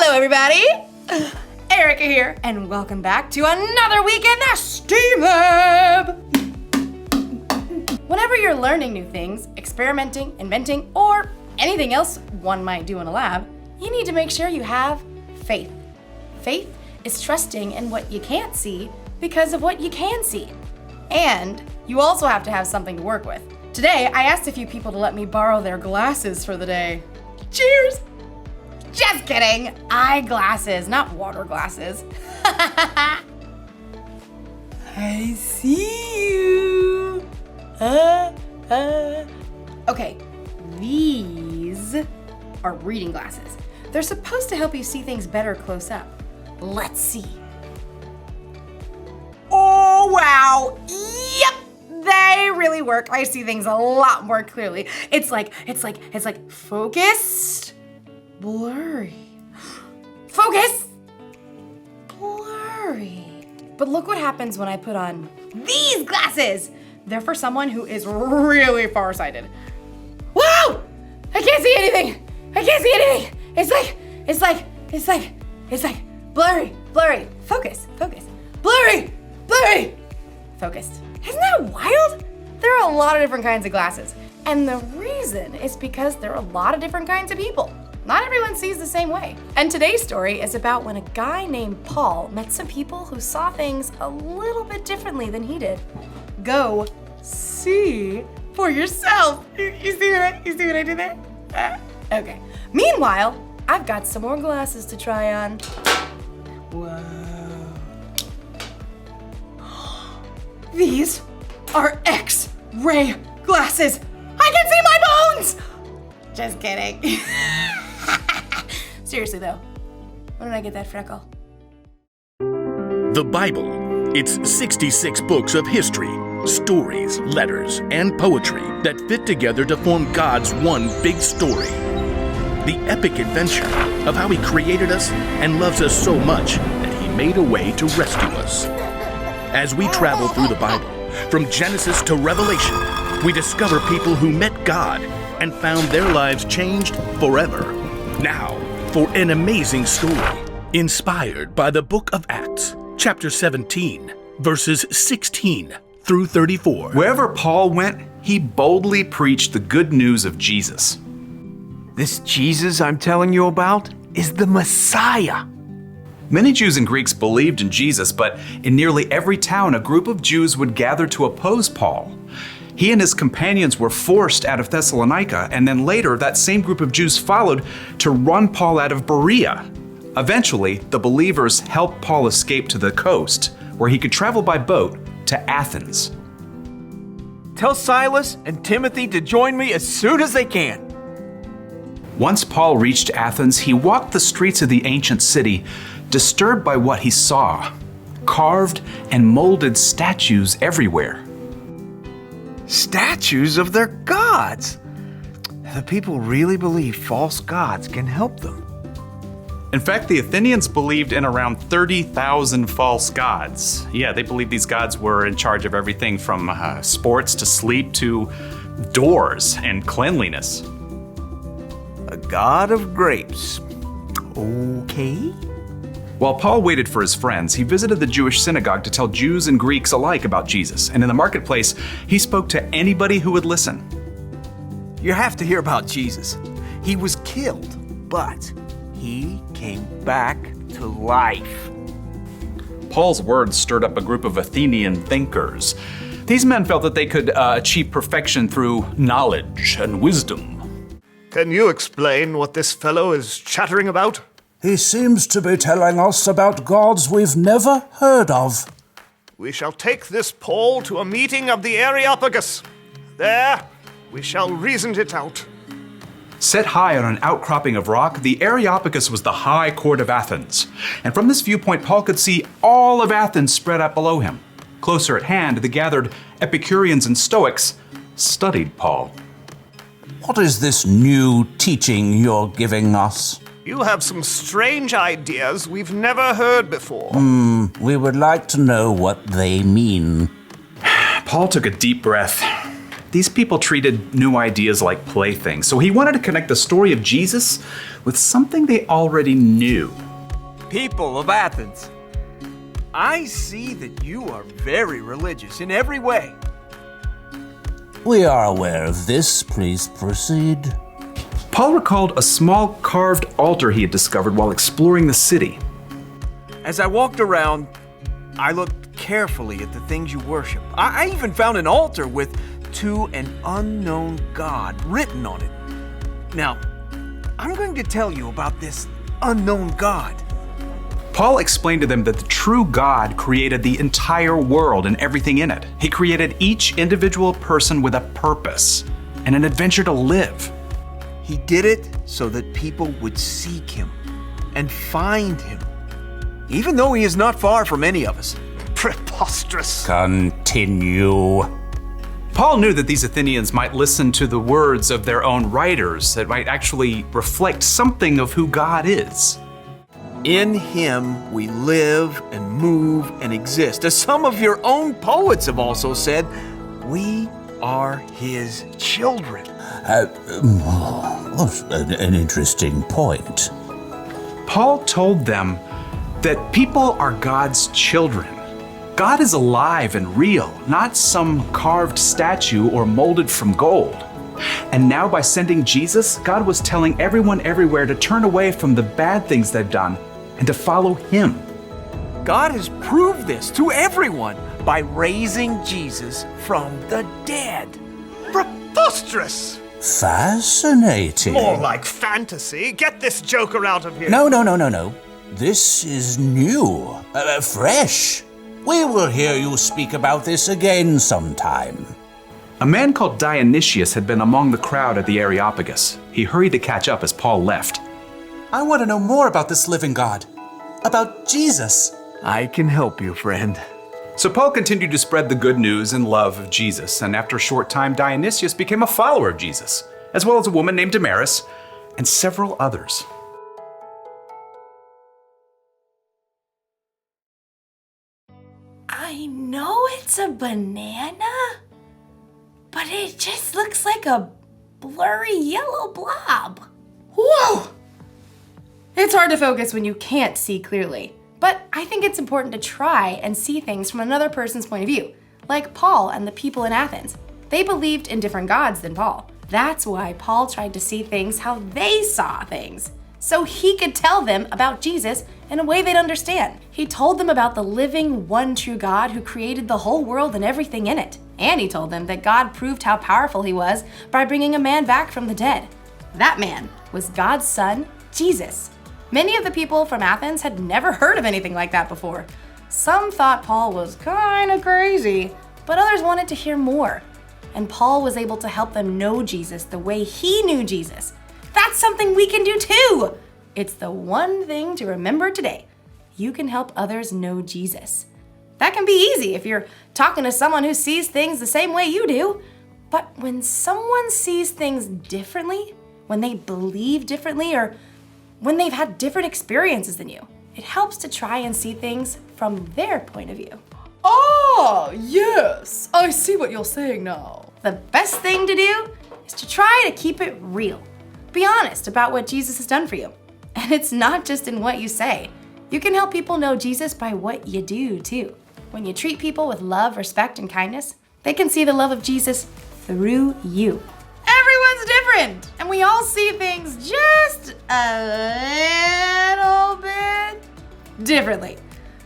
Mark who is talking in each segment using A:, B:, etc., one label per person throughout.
A: Everybody, Erica here, and welcome back to another week in the STEAM Lab. Whenever you're learning new things, experimenting, inventing, or anything else one might do in a lab, you need to make sure you have faith. Faith is trusting in what you can't see because of what you can see. And you also have to have something to work with. Today, I asked a few people to let me borrow their glasses for the day. Cheers! Just kidding. Eyeglasses, not water glasses. I see you. Okay, these are reading glasses. They're supposed to help you see things better close up. Let's see. Oh, wow. Yep. They really work. I see things a lot more clearly. It's like focused. Blurry. Focus! Blurry. But look what happens when I put on these glasses. They're for someone who is really farsighted. Wow! I can't see anything. I can't see anything. It's like blurry. Focus. Blurry. Focused. Isn't that wild? There are a lot of different kinds of glasses. And the reason is because there are a lot of different kinds of people. Not everyone sees the same way. And today's story is about when a guy named Paul met some people who saw things a little bit differently than he did. Go see for yourself. You see what I did there? Okay. Meanwhile, I've got some more glasses to try on. Whoa. These are X-ray glasses. I can see my bones! Just kidding. Seriously though, when did I get that freckle?
B: The Bible. It's 66 books of history, stories, letters, and poetry that fit together to form God's one big story. The epic adventure of how He created us and loves us so much that He made a way to rescue us. As we travel through the Bible, from Genesis to Revelation, we discover people who met God and found their lives changed forever. Now, for an amazing story, inspired by the book of Acts, chapter 17, verses 16 through 34.
C: Wherever Paul went, he boldly preached the good news of Jesus.
D: This Jesus I'm telling you about is the Messiah.
C: Many Jews and Greeks believed in Jesus, but in nearly every town, a group of Jews would gather to oppose Paul. He and his companions were forced out of Thessalonica, and then later that same group of Jews followed to run Paul out of Berea. Eventually, the believers helped Paul escape to the coast, where he could travel by boat to Athens.
D: Tell Silas and Timothy to join me as soon as they can.
C: Once Paul reached Athens, he walked the streets of the ancient city, disturbed by what he saw. Carved and molded statues everywhere.
D: Statues of their gods. The people really believe false gods can help them.
C: In fact, the Athenians believed in around 30,000 false gods. Yeah, they believed these gods were in charge of everything from sports to sleep to doors and cleanliness.
D: A god of grapes. Okay.
C: While Paul waited for his friends, he visited the Jewish synagogue to tell Jews and Greeks alike about Jesus. And in the marketplace, he spoke to anybody who would listen.
D: You have to hear about Jesus. He was killed, but he came back to life.
C: Paul's words stirred up a group of Athenian thinkers. These men felt that they could achieve perfection through knowledge and wisdom.
E: Can you explain what this fellow is chattering about?
F: He seems to be telling us about gods we've never heard of.
E: We shall take this Paul to a meeting of the Areopagus. There, we shall reason it out.
C: Set high on an outcropping of rock, the Areopagus was the high court of Athens. And from this viewpoint, Paul could see all of Athens spread out below him. Closer at hand, the gathered Epicureans and Stoics, studied Paul.
F: What is this new teaching you're giving us?
E: You have some strange ideas we've never heard before.
F: We would like to know what they mean.
C: Paul took a deep breath. These people treated new ideas like playthings, so he wanted to connect the story of Jesus with something they already knew.
D: People of Athens, I see that you are very religious in every way.
F: We are aware of this. Please proceed.
C: Paul recalled a small carved altar he had discovered while exploring the city.
D: As I walked around, I looked carefully at the things you worship. I even found an altar with "To an Unknown God" written on it. Now, I'm going to tell you about this unknown God.
C: Paul explained to them that the true God created the entire world and everything in it. He created each individual person with a purpose and an adventure to live.
D: He did it so that people would seek him and find him, even though he is not far from any of us.
E: Preposterous.
F: Continue.
C: Paul knew that these Athenians might listen to the words of their own writers that might actually reflect something of who God is.
D: In him we live and move and exist. As some of your own poets have also said, we are his children.
F: An interesting point.
C: Paul told them that people are God's children. God is alive and real, not some carved statue or molded from gold. And now by sending Jesus, God was telling everyone everywhere to turn away from the bad things they've done and to follow him.
D: God has proved this to everyone by raising Jesus from the dead.
E: Preposterous.
F: Fascinating.
E: More like fantasy. Get this joker out of here.
F: No. This is new, fresh. We will hear you speak about this again sometime.
C: A man called Dionysius had been among the crowd at the Areopagus. He hurried to catch up as Paul left.
G: I want to know more about this living God, about Jesus.
D: I can help you, friend.
C: So Paul continued to spread the good news and love of Jesus, and after a short time, Dionysius became a follower of Jesus, as well as a woman named Damaris and several others.
A: I know it's a banana, but it just looks like a blurry yellow blob. Whoa! It's hard to focus when you can't see clearly, but I think it's important to try and see things from another person's point of view, like Paul and the people in Athens. They believed in different gods than Paul. That's why Paul tried to see things how they saw things, so he could tell them about Jesus in a way they'd understand. He told them about the living, one true God who created the whole world and everything in it. And he told them that God proved how powerful he was by bringing a man back from the dead. That man was God's son, Jesus. Many of the people from Athens had never heard of anything like that before. Some thought Paul was kind of crazy, but others wanted to hear more. And Paul was able to help them know Jesus the way he knew Jesus. That's something we can do too. It's the one thing to remember today. You can help others know Jesus. That can be easy if you're talking to someone who sees things the same way you do. But when someone sees things differently, when they believe differently, or when they've had different experiences than you, it helps to try and see things from their point of view.
H: Ah, yes, I see what you're saying now.
A: The best thing to do is to try to keep it real. Be honest about what Jesus has done for you. And it's not just in what you say. You can help people know Jesus by what you do too. When you treat people with love, respect, and kindness, they can see the love of Jesus through you. Everyone's different, and we all see things just a little bit differently.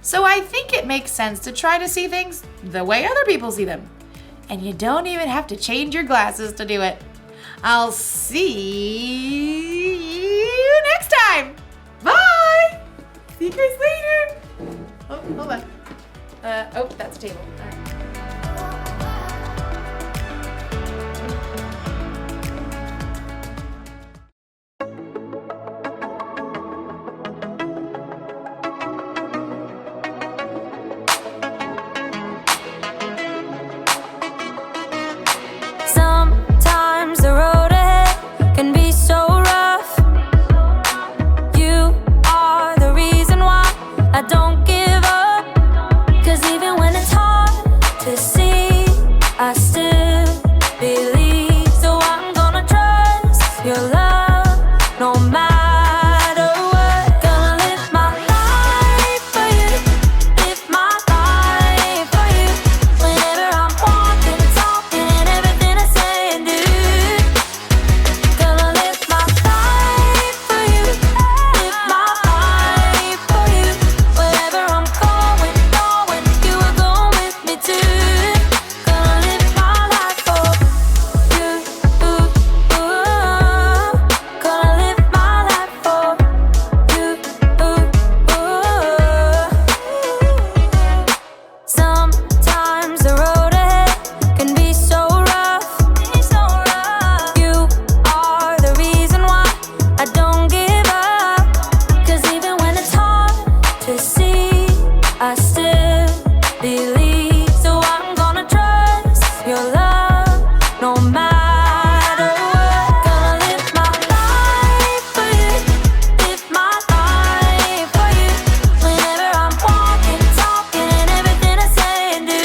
A: So I think it makes sense to try to see things the way other people see them. And you don't even have to change your glasses to do it. I'll see you next time. Bye. See you guys later. Oh, hold on. That's a table. All right.
I: I still believe. So I'm gonna trust your love, no matter what. Gonna live my life for you, live my life for you. Whenever I'm walking, talking, and everything I say and do. Gonna live my life for you, live my life for you. Wherever I'm going, you are going with me too. Gonna live my life for you, gonna live my life for you, Sometimes the road ahead can be so rough. You are the reason why I don't give up. 'Cause even when it's hard to see, I still believe. So I'm gonna trust your love, no matter what. Gonna live my life for you, live my life for you. Whenever I'm walking, talking, and everything I say and do.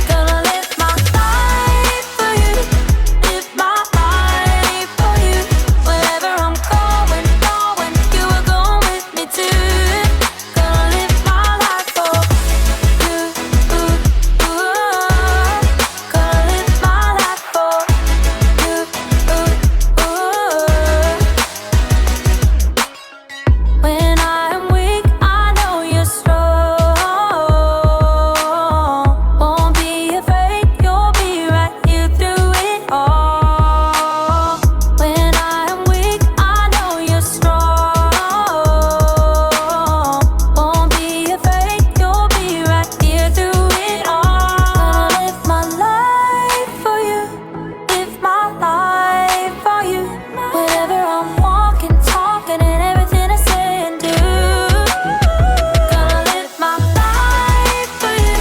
I: Gonna live my life for you, live my life for you. Wherever I'm going, you are going with me too. Gonna live my life for you, gonna live my life for you, When I'm weak, I know you're strong. Won't be afraid, you'll be right here through it all. When I'm weak, I know you're strong. Won't be afraid, you'll be right here through it all. Gonna live my life for you, live my life for you. Wherever I'm walking, talking, and everything I say and do. Gonna live my life for you,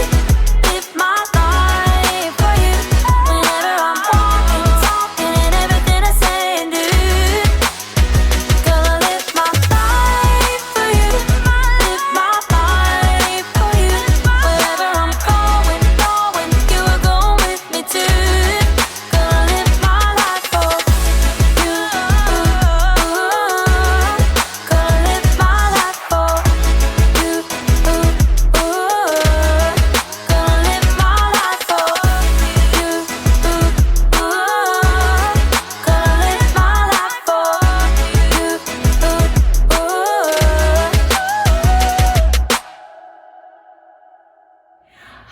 I: live my life for you. Whenever I'm walking, talking, and everything I say and do. Gonna live my life for you, live my life for you. Wherever I'm going, you are going with me too. Gonna live my life for you, gonna live my life for you, gonna live my life for you, gonna live my life for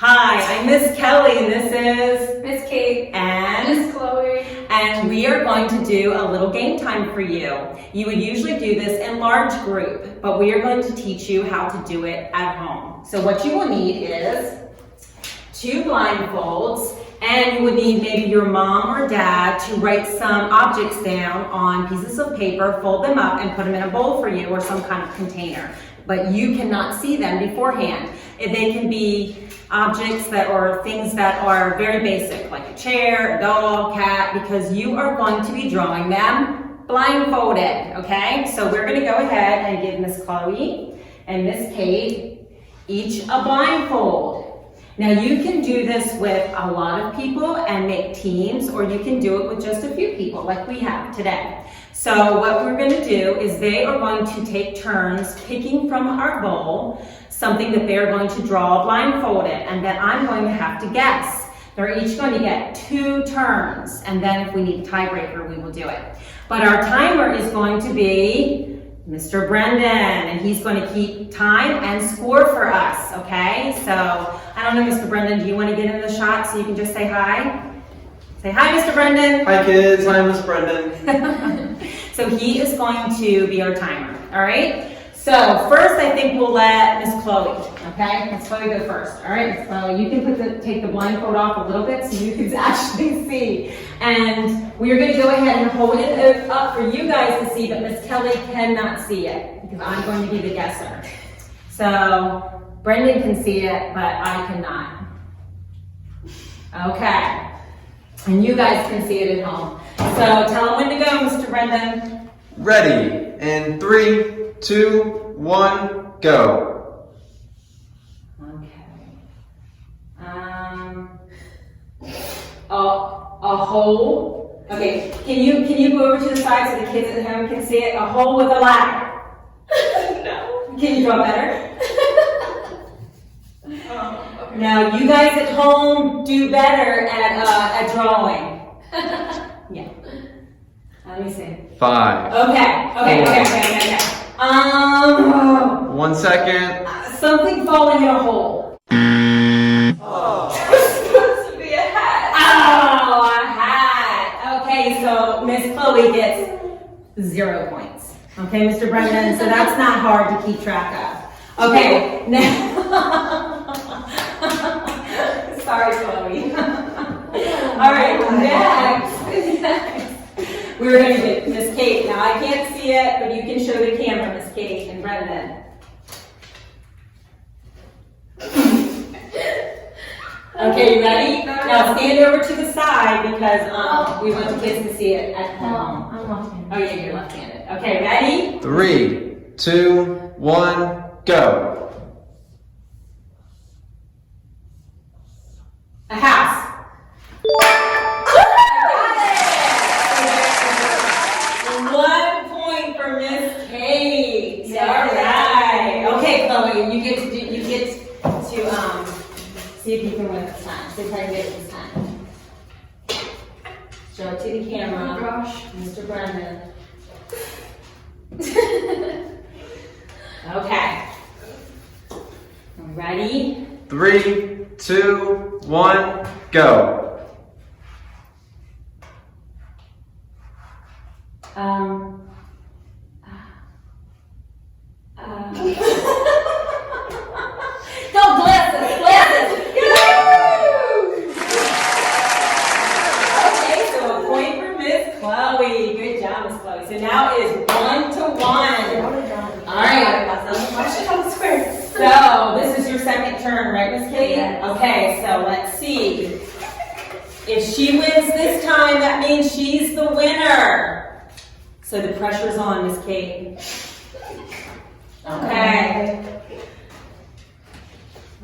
J: Hi, I'm Miss Kelly, and this is
A: Miss Kate.
J: and
A: Miss Chloe.
J: and we are going to do a little game time for you. You would usually do this in large group, but we are going to teach you how to do it at home. So what you will need is 2 blindfolds, and you would need maybe your mom or dad to write some objects down on pieces of paper, fold them up, and put them in a bowl for you or some kind of container. But you cannot see them beforehand. They can be objects that or things that are very basic, like a chair, a dog, cat, because you are going to be drawing them blindfolded, okay? So we're gonna go ahead and give Miss Chloe and Miss Kate each a blindfold. Now you can do this with a lot of people and make teams, or you can do it with just a few people like we have today. So what we're gonna do is they are going to take turns picking from our bowl something that they're going to draw blindfolded, and then I'm going to have to guess. They're each going to get 2 turns, and then if we need a tiebreaker, we will do it. But our timer is going to be Mr. Brendan, and he's going to keep time and score for us, okay? So, I don't know, Mr. Brendan, do you want to get in the shot so you can just say hi? Say hi, Mr. Brendan.
K: Hi, kids. Hi, Miss Brendan.
J: So he is going to be our timer, all right? So first, I think we'll let Miss Chloe, okay? Miss Chloe go first, all right? Miss Chloe, you can take the blindfold off a little bit so you can actually see. And we're going to go ahead and hold it up for you guys to see, but Miss Kelly cannot see it because I'm going to be the guesser. So Brendan can see it, but I cannot. Okay. And you guys can see it at home. So tell them when to go, Mr. Brendan.
K: Ready. In 3, 2, 1, go.
J: Okay. a hole. Okay, can you go over to the side so the kids at home can see it? A hole with a ladder. No. Can you draw better? Now you guys at home do better at drawing. Yeah. Let me see.
K: 5.
J: Okay.
K: 1 second.
J: Something falling in a hole.
H: It was supposed to be a hat.
J: Oh, a hat. Okay, so Miss Chloe gets 0 points. Okay, Mr. Brendan, so that's not hard to keep track of. Okay, now. Sorry, Chloe. All right, next. We're going to get Miss Kate. Now, I can't see it, but you can show the camera, Miss Kate and Brendan. Okay, you ready? Now stand over to the side because we want the kids to see it at home. I'm left-handed. Oh yeah, you're left-handed. Okay, ready?
K: 3, 2, 1, go.
J: A house. 1 point for Miss Kate. All right. Okay, Chloe, you get to see if you can win this time. See if I can get it this time. Show it to the camera.
H: Oh gosh.
J: Mr. Brendan. Okay. Ready?
K: 3, 2, 1, go.
J: Go glasses! Okay, so a point for Miss Chloe. Good job, Miss Chloe. So now it is 1 to 1. All right. So this is your second turn, right, Miss Kate?
H: Yes.
J: Okay, so let's see. If she wins this time, that means she's the winner. So the pressure's on, Miss Kate. Okay.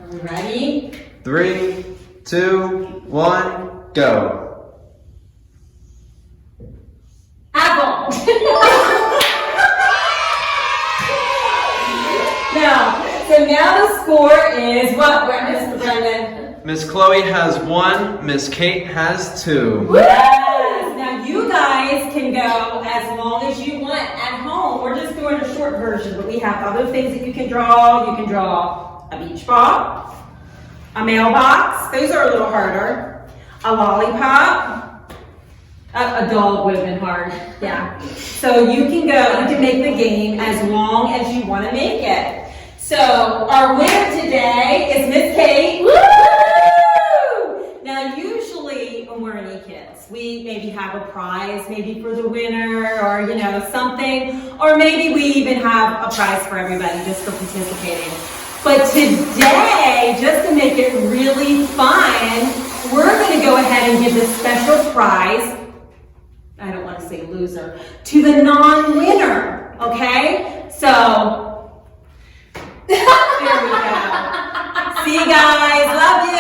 J: Are we ready?
K: 3, 2, 1, go.
J: Apple. Now the score is what, Mr. Brendan?
K: Miss Chloe has 1, Miss Kate has 2.
J: Yes. Now you guys can go as long as you want at home. We're just doing a short version, but we have other things that you can draw. You can draw a beach ball, a mailbox. Those are a little harder. A lollipop. A dog would have been hard. Yeah. So you can go, you can make the game as long as you want to make it. So our winner today is Miss Kate. Woo! Now usually when we're in E-Kids, we maybe have a prize, maybe for the winner or, you know, something. Or maybe we even have a prize for everybody just for participating. But today, just to make it really fun, we're going to go ahead and give this special prize, I don't want to say loser, to the non-winner, okay? So, there we go. See you guys, love you.